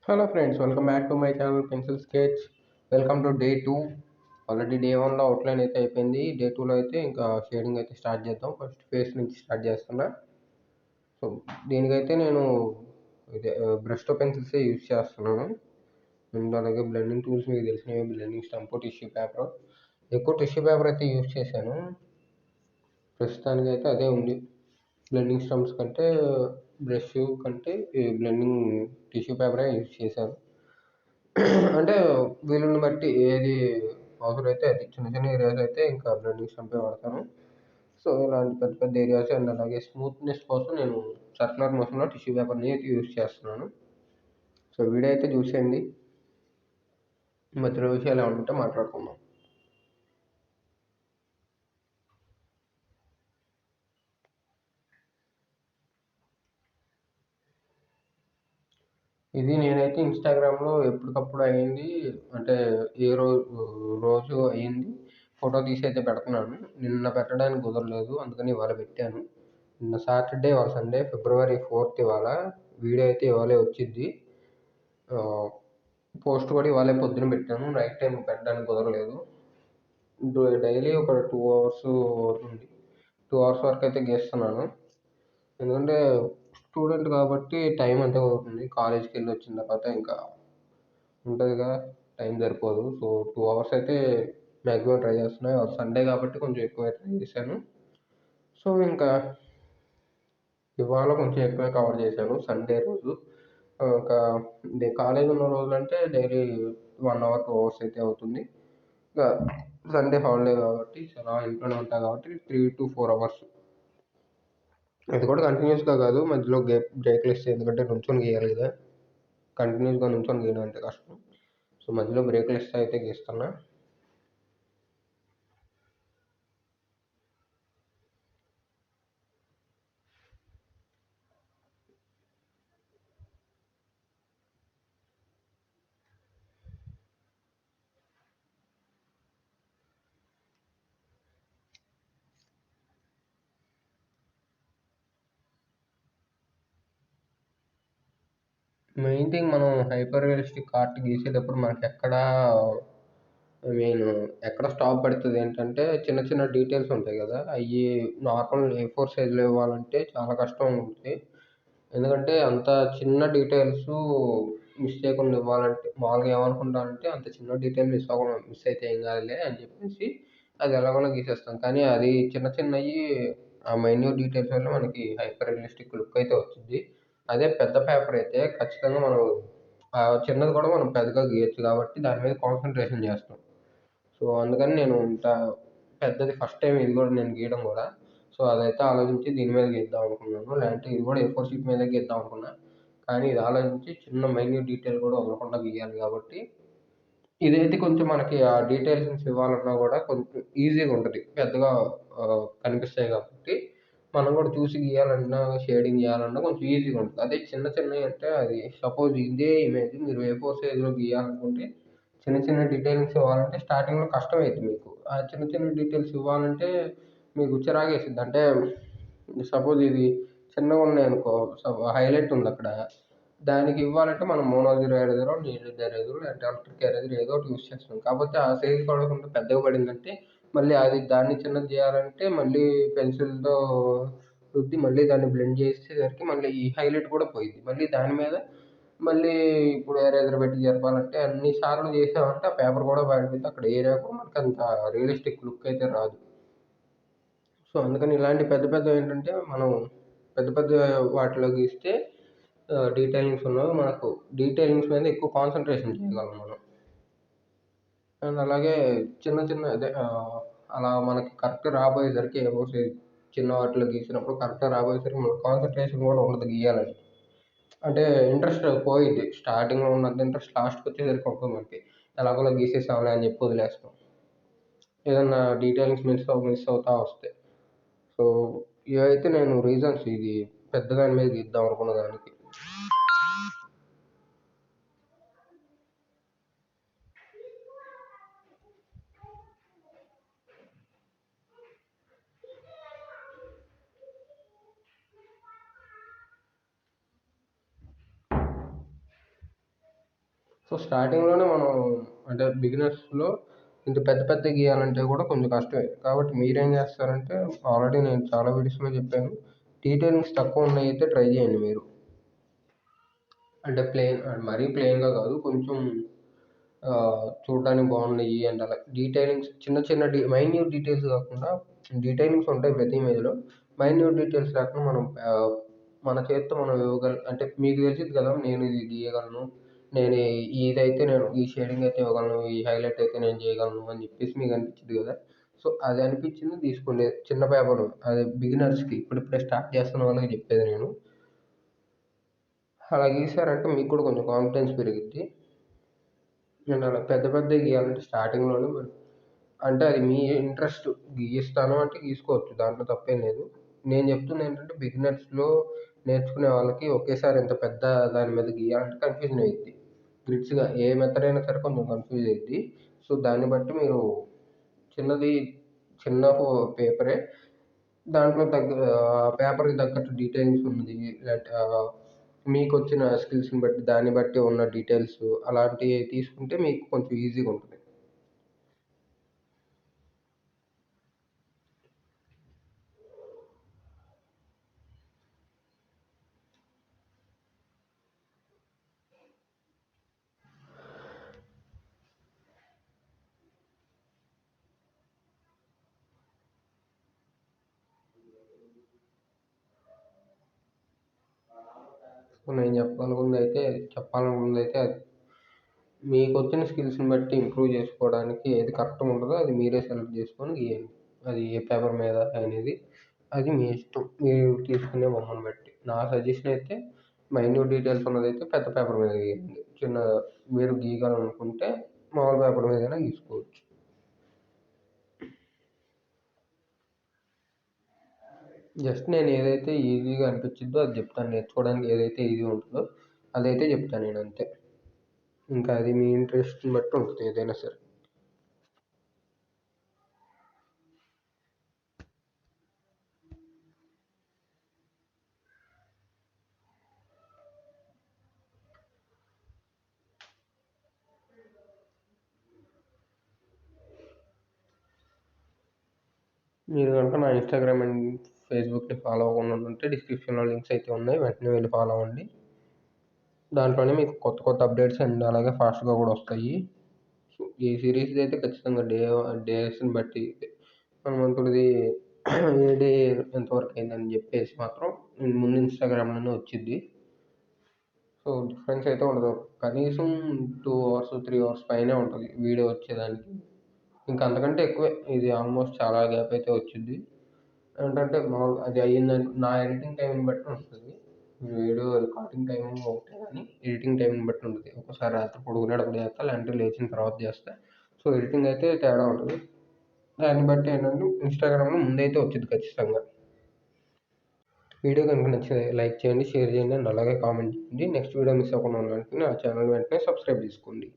Hello friends, welcome back to my channel pencil sketch. Welcome to day 2. Already day 1లో outline అయితే అయిపోయింది. Day 2లో అయితే ఇంకా షేడింగ్ అయితే స్టార్ట్ చేద్దాం. ఫస్ట్ ఫేస్ నుంచి స్టార్ట్ చేస్తున్నా. సో దీనికైతే నేను ఇదే బ్రష్తో పెన్సిల్సే యూజ్ చేస్తున్నాను. అండ్ అలాగే బ్లెండింగ్ టూల్స్ మీకు తెలిసినవి, బ్లెండింగ్ స్టంప్, టిష్యూ పేపర్. ఎక్కువ టిష్యూ పేపర్ అయితే యూజ్ చేశాను. ప్రస్తుతానికైతే అదే ఉంది. బ్లెండింగ్ స్టంప్స్ కంటే బ్రష్ కంటే ఈ బ్లెండింగ్ టిష్యూ పేపరే యూజ్ చేశాను. అంటే వీలుని బట్టి ఏది అవసరమైతే అది. చిన్న చిన్న ఏరియాస్ అయితే ఇంకా బ్లెండింగ్ స్టంపే వాడతాను. సో ఇలాంటి పెద్ద పెద్ద ఏరియాస్ అండ్ అలాగే స్మూత్నెస్ కోసం నేను సర్కులర్ మోషన్లో టిష్యూ పేపర్ని అయితే యూజ్ చేస్తున్నాను. సో వీడియో అయితే చూసేయండి. మధ్యలో విషయాలు ఏమైనా ఉంటే మాట్లాడుకుందాం. ఇది నేనైతే ఇన్స్టాగ్రామ్లో ఎప్పటికప్పుడు అయ్యింది, అంటే ఏ రోజు అయ్యింది ఫోటో తీసి అయితే పెడుతున్నాను. నిన్న పెట్టడానికి కుదరలేదు, అందుకని ఇవాళ పెట్టాను. నిన్న Saturday or Sunday, February 4th ఇవాళ. వీడియో అయితే ఇవాళే వచ్చింది. పోస్ట్ కూడా ఇవాళే పొద్దున పెట్టాను. నైట్ టైం పెట్టడానికి కుదరలేదు. డైలీ ఒక 2 అవర్స్ అవుతుంది. 2 అవర్స్ వరకు అయితే గీస్తున్నాను. ఎందుకంటే స్టూడెంట్ కాబట్టి టైం అంతే అవుతుంది. కాలేజ్కి వెళ్ళి వచ్చిన తర్వాత ఇంకా ఉంటుందిగా, టైం సరిపోదు. సో 2 అవర్స్ అయితే మ్యాక్సిమం ట్రై చేస్తున్నాను. సండే కాబట్టి కొంచెం ఎక్కువ ట్రై చేశాను. సో ఇంకా ఇవాళ కొంచెం ఎక్కువే కవర్ చేశాను సండే రోజు. ఇంకా కాలేజ్ ఉన్న రోజులంటే డైలీ 1 అవర్ 2 అవర్స్ అయితే అవుతుంది. ఇంకా సండే హాలిడే కాబట్టి చాలా ఇంట్లోనే ఉంటాను కాబట్టి 3 to 4 అవర్స్. అది కూడా కంటిన్యూస్గా కాదు, మధ్యలో బ్రేక్లు ఇస్తే, ఎందుకంటే నుంచొని గీయాలి కదా. కంటిన్యూస్గా నుంచొని గీయడం అంటే కష్టం. సో మధ్యలో బ్రేక్లు ఇస్తే అయితే గీస్తున్నా. మెయిన్ థింగ్, మనం హైపర్ రియలిస్టిక్ ఆర్ట్ గీసేటప్పుడు మనకి ఎక్కడ స్టాప్ పడుతుంది ఏంటంటే, చిన్న చిన్న డీటెయిల్స్ ఉంటాయి కదా, అవి నార్మల్ A4 సైజులో ఇవ్వాలంటే చాలా కష్టం ఉంటుంది. ఎందుకంటే అంత చిన్న డీటెయిల్స్ మిస్ చేయకుండా ఇవ్వాలంటే, మామూలుగా ఏమనుకుంటానంటే అంత చిన్న డీటెయిల్ మిస్ అయితే ఏం కాదులే అని చెప్పేసి అది ఎలాగోలా గీసేస్తాం. కానీ అది చిన్న చిన్నవి, ఆ మైన్యూట్ డీటెయిల్స్ వల్ల మనకి హైపర్ రియలిస్టిక్ లుక్ అయితే వచ్చింది. అదే పెద్ద పేపర్ అయితే ఖచ్చితంగా మనం చిన్నది కూడా మనం పెద్దగా గీయచ్చు కాబట్టి దాని మీద కాన్సన్ట్రేషన్ చేస్తాం. సో అందుకని నేను ఇంత పెద్దది ఫస్ట్ టైం ఇది కూడా నేను గీయడం కూడా. సో అదైతే ఆలోచించి దీని మీద గీద్దాం అనుకున్నాను. లేదంటే ఇది కూడా A4 షీట్ మీద గీద్దాం అనుకున్నా. కానీ ఇది ఆలోచించి చిన్న మైన్యూట్ డీటెయిల్ కూడా వదలకుండా గీయాలి కాబట్టి ఇదైతే కొంచెం మనకి ఆ డీటెయిల్స్ ఇవ్వాలన్నా కూడా కొంచెం ఈజీగా ఉంటుంది. పెద్దగా కనిపిస్తాయి కాబట్టి మనం కూడా చూసి గీయాలన్నా, షేడింగ్ చేయాలన్నా కొంచెం ఈజీగా ఉంటుంది. అదే చిన్న చిన్నవి అంటే, అది సపోజ్ ఇదే ఇమేజ్ మీరు A4 సైజ్లో గీయాలనుకుంటే చిన్న చిన్న డీటెయిల్స్ ఇవ్వాలంటే స్టార్టింగ్లో కష్టమవుతుంది మీకు. ఆ చిన్న చిన్న డీటెయిల్స్ ఇవ్వాలంటే మీకు చిరాకేసిద్ది. అంటే సపోజ్ ఇది చిన్నగా ఉన్నాయనుకో, హైలైట్ ఉంది అక్కడ, దానికి ఇవ్వాలంటే మనం మోనోజిరో ఎరేజరో, నీడిల్ ఎరేజరో లేదంటే ఎలక్ట్రిక్ ఎరేజర్ ఏదో ఒకటి యూజ్ చేస్తాం. కాకపోతే ఆ సైజు పడకుండా పెద్దగా పడిందంటే మళ్ళీ దాన్ని చిన్నది చేయాలంటే మళ్ళీ పెన్సిల్‌తో రుద్ది మళ్ళీ దాన్ని బ్లెండ్ చేసేసరికి మళ్ళీ ఈ హైలైట్ కూడా పోయిద్ది. మళ్ళీ దాని మీద మళ్ళీ ఇప్పుడు ఎరేజర్ పెట్టి జరపాలంటే అన్ని సార్లు చేసామంటే ఆ పేపర్ కూడా పడిపోద్ది. అక్కడ ఏరియా కూడా మనకంత రియలిస్టిక్ లుక్ అయితే రాదు. సో అందుకని ఇలాంటి పెద్ద పెద్దవేంటంటే మనం పెద్ద పెద్ద వాటిలో గీస్తే డీటెయిలింగ్స్ ఉన్నవి మనకు డీటెయిలింగ్స్ మీద ఎక్కువ కాన్సంట్రేషన్ చేయగలం మనం. అండ్ అలాగే చిన్న చిన్న అలా మనకి కరెక్ట్ రాబోయేసరికి చిన్న వాటిలో గీసినప్పుడు కరెక్ట్‌గా రాబోయేసరికి మనకు కాన్సంట్రేషన్ కూడా ఉండదు గీయాలని. అంటే ఇంట్రెస్ట్ పోయిద్ది. స్టార్టింగ్‌లో ఉన్నంత ఇంట్రెస్ట్ లాస్ట్‌కొచ్చేసరికి ఉంటుంది మనకి. ఎలాగోలా గీసేసాంలే అని చెప్పి వదిలేస్తాం. ఏదన్నా డీటెయిలింగ్స్ మిస్ అవుతా వస్తాయి. సో ఇవైతే నేను రీజన్స్, ఇది పెద్దదాని మీద గీద్దాం అనుకున్న దానికి. సో స్టార్టింగ్‌లోనే మనం అంటే బిగినర్స్‌లో ఇంత పెద్ద పెద్దయి గీయాలంటే కూడా కొంచెం కష్టమే. కాబట్టి మీరేం చేస్తారంటే ఆల్రెడీ నేను చాలా వీడియోస్‌లో చెప్పాను. డీటెయిలింగ్స్ తక్కువ ఉన్నయయితే ట్రై చేయండి మీరు. అంటే మరీ ప్లెయిన్‌గా కాదు. కొంచెం చూడడానికి బాగున్నయి అండ్ అలా డీటెయిలింగ్స్ చిన్న చిన్న మైన్యూట్ డీటెయిల్స్ కాకుండా డీటెయిలింగ్స్ ఉంటాయి ప్రతి ఇమేజ్‌లో. మైన్యూట్ డీటెయిల్స్ లేకుండా మనం మన చేత్తో మనం అంటే మీకు తెలిసిద్ది కదా! నేను ఇది గీయగలను. నేను ఇదైతే నేను ఈ షేడింగ్ అయితే ఇవ్వగలను. ఈ హైలైట్ అయితే నేను చేయగలను అని చెప్పేసి మీకు అనిపిచ్చిద్ది కదా! సో, అది అనిపించింది తీసుకోండి. చిన్న పేపరు అది బిగినర్స్‌కి ఇప్పుడిప్పుడే స్టార్ట్ చేస్తున్న వాళ్ళకి చెప్పేది నేను. అలా గీసారంటే మీకు కూడా కొంచెం కాన్ఫిడెన్స్ పెరిగిద్ది. అండ్ అలా పెద్ద పెద్దయి గీయాలంటే స్టార్టింగ్‌లోనే అంటే అది మీ ఇంట్రెస్ట్. గీస్తాను అంటే గీసుకోవచ్చు. దాంట్లో తప్పేం లేదు. నేను చెప్తుందేంటంటే బిగినర్స్‌లో నేర్చుకునే వాళ్ళకి ఒకేసారి ఇంత పెద్ద దాని మీద గీయాలంటే కన్‌ఫ్యూజన్ అయ్యిద్ది. గ్రిడ్స్‌గా ఏ మెథడ్ అయినా సరే కొంచెం కన్‌ఫ్యూజ్ అయ్యిద్ది. సో, దాన్ని బట్టి మీరు చిన్నది చిన్న పేపరే దాంట్లో పేపర్‌కి తగ్గట్టు డీటెయిలింగ్స్ ఉన్నది. లేదంటే మీకొచ్చిన స్కిల్స్‌ని బట్టి దాన్ని బట్టి ఉన్న డీటెయిల్స్ అలాంటివి తీసుకుంటే మీకు కొంచెం ఈజీగా ఉంటది. సో, నేను చెప్పాలనుకుందైతే అది మీకొచ్చిన స్కిల్స్‌ని బట్టి ఇంప్రూవ్ చేసుకోవడానికి ఏది కరెక్ట్‌గా ఉంటదో అది మీరే సెలెక్ట్ చేసుకొని గీయండి. అది ఏ పేపర్ మీద అనేది అది మీ ఇష్టం. మీరు తీసుకునే బొమ్మను బట్టి. నా సజెషన్ అయితే మైన్యూట్ డీటెయిల్స్ ఉన్నదైతే పెద్ద పేపర్ మీద గీయండి. మీరు గీయగలనుకుంటే మామూలు పేపర్ మీదైనా గీసుకోవచ్చు. జస్ట్ నేను ఏదైతే ఈజీగా అనిపించిద్దో అది చెప్తాను. నేర్చుకోవడానికి ఏదైతే ఈజీ ఉంటదో అదైతే చెప్తాను నేనంతే. ఇంకా అది మీ ఇంట్రెస్ట్‌ని బట్టి ఉంటది ఏదైనా సరే. మీరు గనుక నా ఇన్‌స్టాగ్రామ్ అండ్ ఫేస్‌బుక్‌ని ఫాలో అవ్వకుండా ఉంటే డిస్క్రిప్షన్‌లో లింక్స్ అయితే ఉన్నాయి. వెంటనే వెళ్లి ఫాలో అవ్వండి. దాంట్లోనే మీకు కొత్త కొత్త అప్డేట్స్ అండ్ అలాగే ఫాస్ట్‌గా కూడా వస్తాయి. ఈ సిరీస్‌ది అయితే ఖచ్చితంగా డేస్‌ని బట్టి హనుమంతుడిది ఏ డే ఎంతవరకు అయిందని చెప్పేసి మాత్రం ముందు ఇన్‌స్టాగ్రామ్‌లోనే వచ్చిద్ది. సో, డిఫరెన్స్ అయితే ఉండదు. కనీసం 2 అవర్స్, 3 అవర్స్ పైనే ఉంటది వీడియో వచ్చేదానికి. ఇంకా అంతకంటే ఎక్కువే. ఇది ఆల్మోస్ట్ చాలా గ్యాప్ అయితే వచ్చిద్ది. ఏంటంటే మామూలుగా అది అయ్యిందని నా ఎడిటింగ్ టైంని బట్టి ఉంటది. వీడియో రికార్డింగ్ టైం ఒకటే గానీ ఎడిటింగ్ టైంని బట్టి ఉంటది. ఒక్కోసారి రాత్రి పడుకునేటప్పుడు చేస్తా. లేదంటే లేచిన తర్వాత చేస్తా. సో, ఎడిటింగ్ అయితే తేడా ఉంటది. దాన్ని బట్టి ఏంటంటే ఇన్‌స్టాగ్రామ్‌లో ముందైతే వచ్చిద్ది ఖచ్చితంగా. వీడియో గనుక నచ్చితే లైక్ చేయండి, షేర్ చేయండి అండ్ అలాగే కామెంట్ చేయండి. నెక్స్ట్ వీడియో మిస్ అవ్వకుండా ఉండాలంటే నా ఛానల్ వెంటనే సబ్స్క్రైబ్ చేసుకోండి.